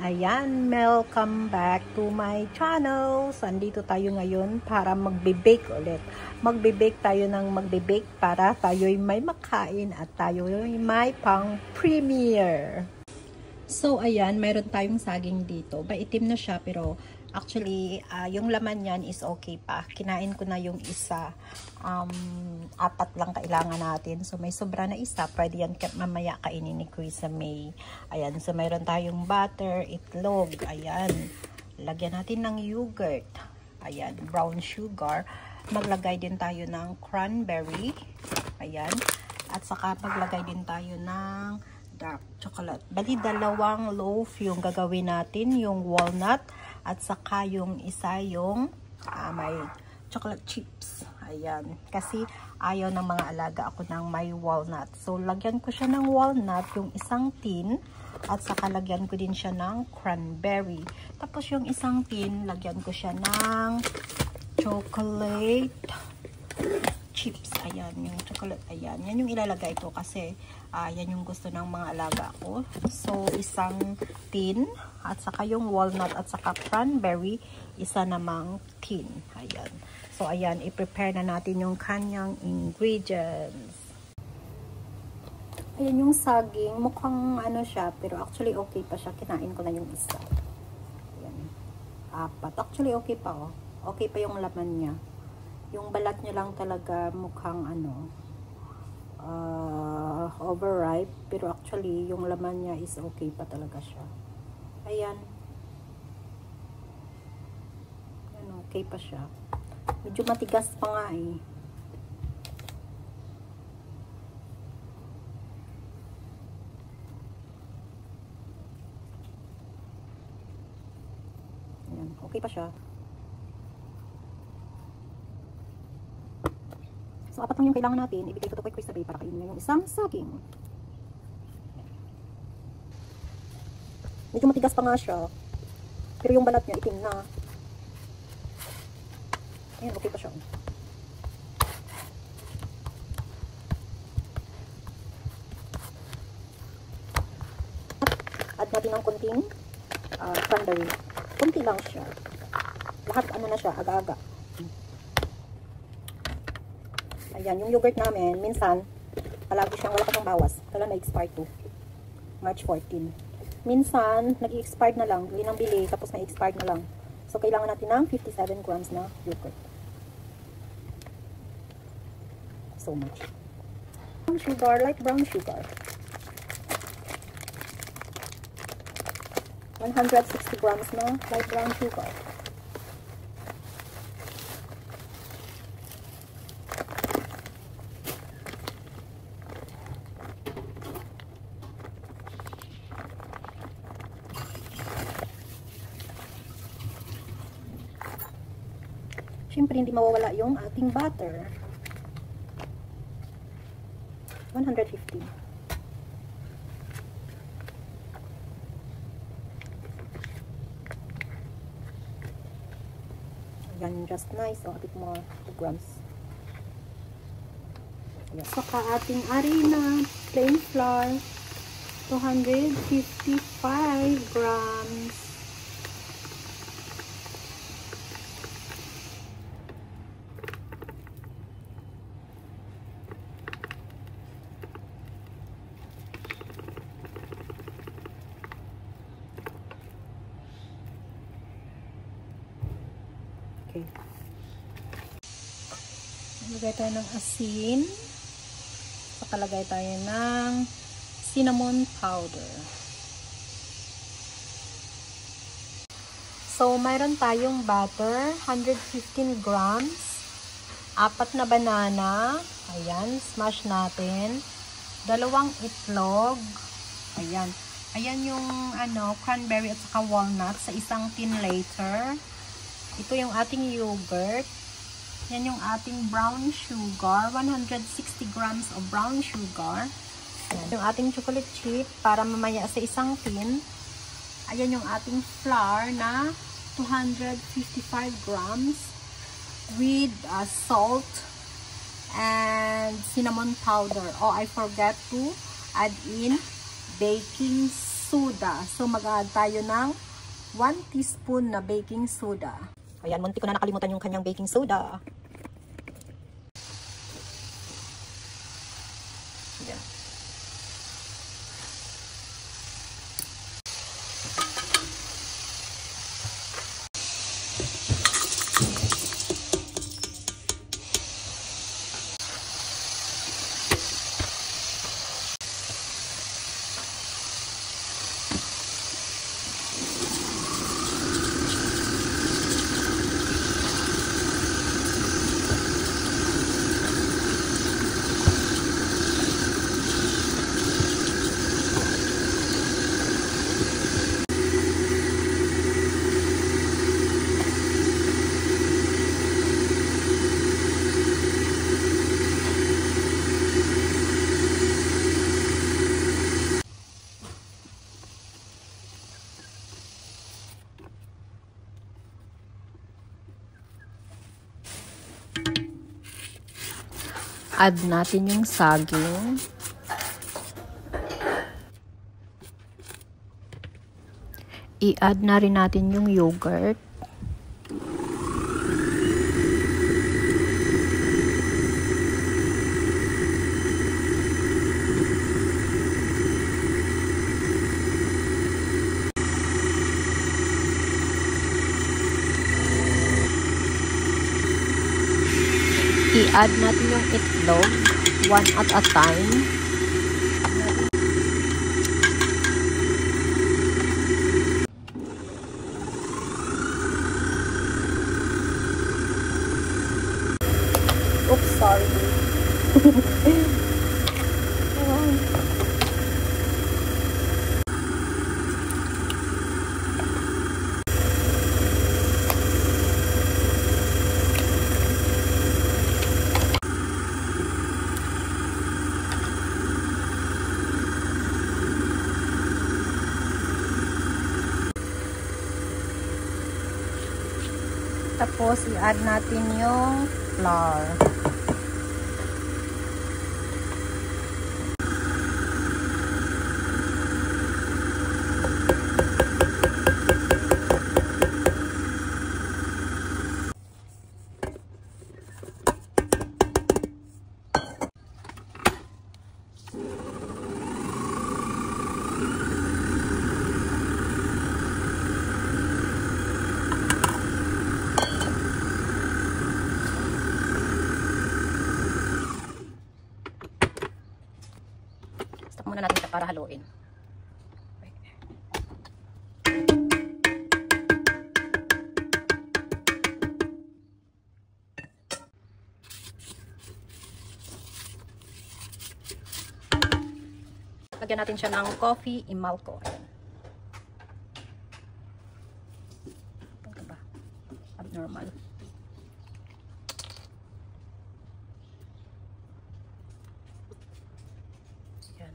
Ayan, welcome back to my channel. So, andito tayo ngayon para magbe-bake ulit. Magbe-bake tayo ng magbe-bake para tayo'y may makain at tayo'y may pang premiere. So, ayan, mayroon tayong saging dito. Maitim na siya pero actually, yung laman niyan is okay pa. Kinain ko na yung isa. 4 lang kailangan natin. So, may sobra na isa. Pwede yan mamaya kainin ni Kuya May. Ayan. So, mayroon tayong butter, itlog. Ayan. Lagyan natin ng yogurt. Ayan. Brown sugar. Maglagay din tayo ng cranberry. Ayan. At saka maglagay din tayo ng dark chocolate. Bali, 2 loaf yung gagawin natin. Yung walnut. At saka yung isa yung may chocolate chips. Ayan. Kasi ayaw ng mga alaga ako ng may walnut. So, lagyan ko siya ng walnut, yung isang tin. At saka lagyan ko din siya ng cranberry. Tapos yung isang tin, lagyan ko siya ng chocolate chips. Ayan. Yung chocolate. Ayan. Yan yung ilalagay ko kasi yan yung gusto ng mga alaga ko. So, isang tin. At saka yung walnut at saka cranberry, isa namang tin. Ayan. So, ayan, i-prepare na natin yung kanyang ingredients. Ayan yung saging. Mukhang ano siya, pero actually okay pa siya. Kinain ko na yung isa. Ayan. 4. Actually okay pa, oh. Okay pa yung laman niya. Yung balat niya lang talaga mukhang ano, overripe. Pero actually, yung laman niya is okay pa talaga siya. Ayan. Ayan, okay pa siya. Medyo matigas pa nga eh. Ayan, okay pa siya. So, 4 lang yung kailangan natin. Ibigay ko ito kay Kuya May para kainin yung isang saging. Medyo matigas pa nga siya. Pero yung balat niya itim na. Ayan, okay pa siya. Add natin ng konting cranberry. Kunti lang siya. Lahat ano na siya, aga-aga. Ayan, yung yogurt namin, minsan, palagi siyang wala pa siyang bawas. Kailan na-expire to? March 14. Minsan, nag-i-expired na lang. Bili ng bili, tapos na-expired na lang. So, kailangan natin ng 57 grams na yogurt. So much. Brown sugar, light brown sugar. 160 grams na light brown sugar. Siyempre, hindi mawawala yung ating butter. 150. Ayan, just nice. O, ating mga 2 grams. Ayan. Saka ating harina, plain flour, 255 grams. Okay. Lagay tayo ng asin. Saka lagay tayo ng cinnamon powder. So, mayroon tayong butter, 115 grams. 4 na banana. Ayan, smash natin. 2 itlog. Ayan. Ayan yung ano, cranberry at saka walnut sa isang tin later. Ito yung ating yogurt. Yan yung ating brown sugar. 160 grams of brown sugar. Yan. Yung ating chocolate chip para mamaya sa isang tin. Ayan yung ating flour na 255 grams with salt and cinnamon powder. Oh, I forgot to add in baking soda. So, mag-add tayo ng 1 teaspoon na baking soda. Ayan, munti ko na nakalimutan yung kanyang baking soda. Ayan. Add natin yung saging. I-add na rin natin yung yogurt. I-add natin yung itlog, one at a time. Oops, sorry. Tapos, i-add natin yung flour. Stop muna natin siya para haluin. Lagyan natin siya ng coffee Imalco. Ayan. Ano ba? Abnormal. Ayan.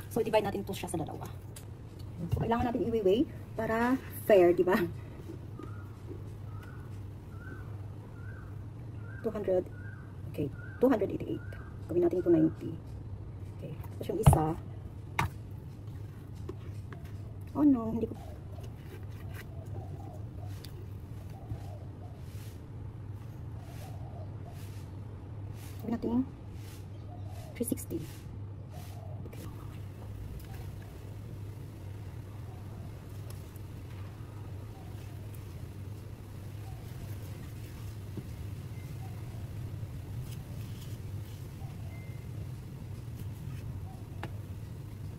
So, divide natin ito siya sa dalawa. So, kailangan natin i-weigh para fair, di ba? 200. Okay, 288. Gawin natin ito 90. Okay, tapos yung isa. Oh no, hindi ko. Gawin natin 360.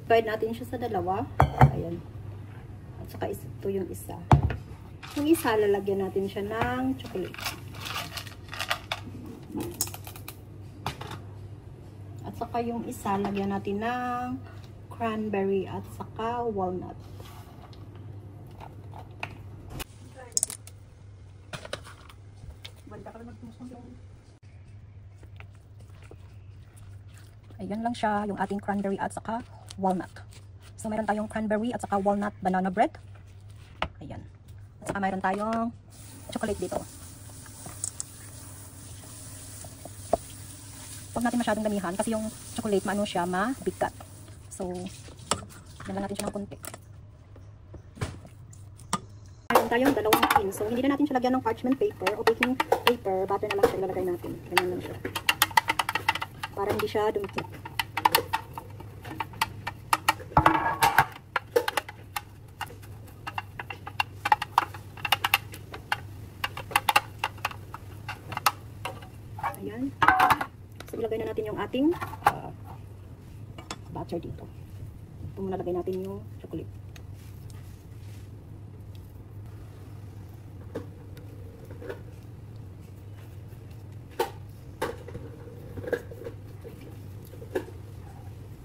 Divide natin siya sa dalawa. Ayan. At saka ito yung isa. Yung isa, lalagyan natin siya ng chocolate. At saka saka yung isa, lagyan natin ng cranberry at saka walnut. Ayan lang siya, yung ating cranberry at saka walnut. So, meron tayong cranberry at saka walnut banana bread. Ayan. At saka meron tayong chocolate dito. Huwag natin masyadong damihan kasi yung chocolate, maano siya, mabigat. So, yan lang natin siya ng konti. Meron tayong dalawang tin. So, hindi na natin siya lagyan ng parchment paper o baking paper. Butter na lang siya ilalagay natin. Ganyan lang siya. Para hindi siya dumikit. Ayan. So, ilagay na natin yung ating butter dito. Ito muna lagay natin yung chocolate.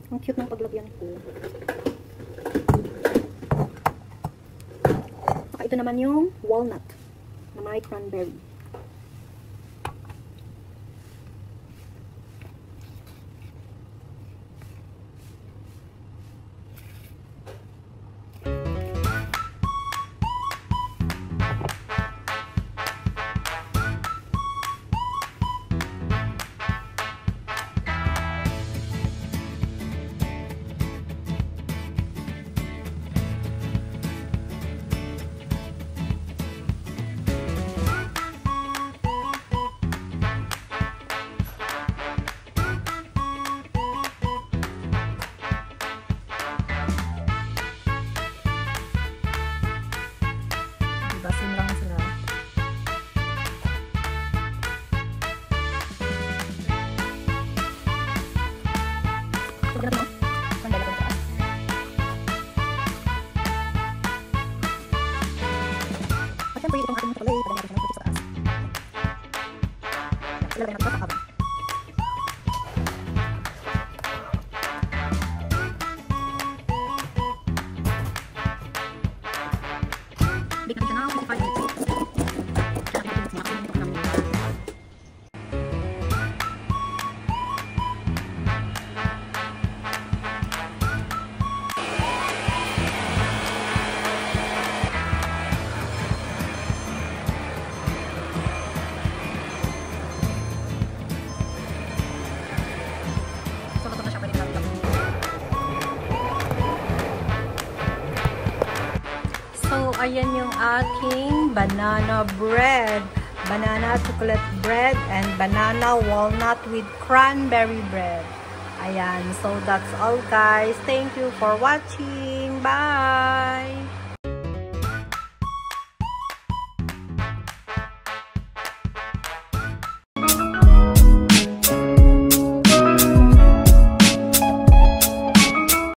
Ang cute ng paglagyan ko. Saka ito naman yung walnut na may cranberry. Basin lang sila. Pagdating mo, mandala ko na taas. At syempre, itong ating chocolate, pagdating natin siya ng putik sa taas. Ilalagay natin ito sa oven. Bake natin siya ng 45 minutes. So, ayan yung ating banana bread. Banana chocolate bread and banana walnut with cranberry bread. Ayan. So, that's all guys. Thank you for watching. Bye!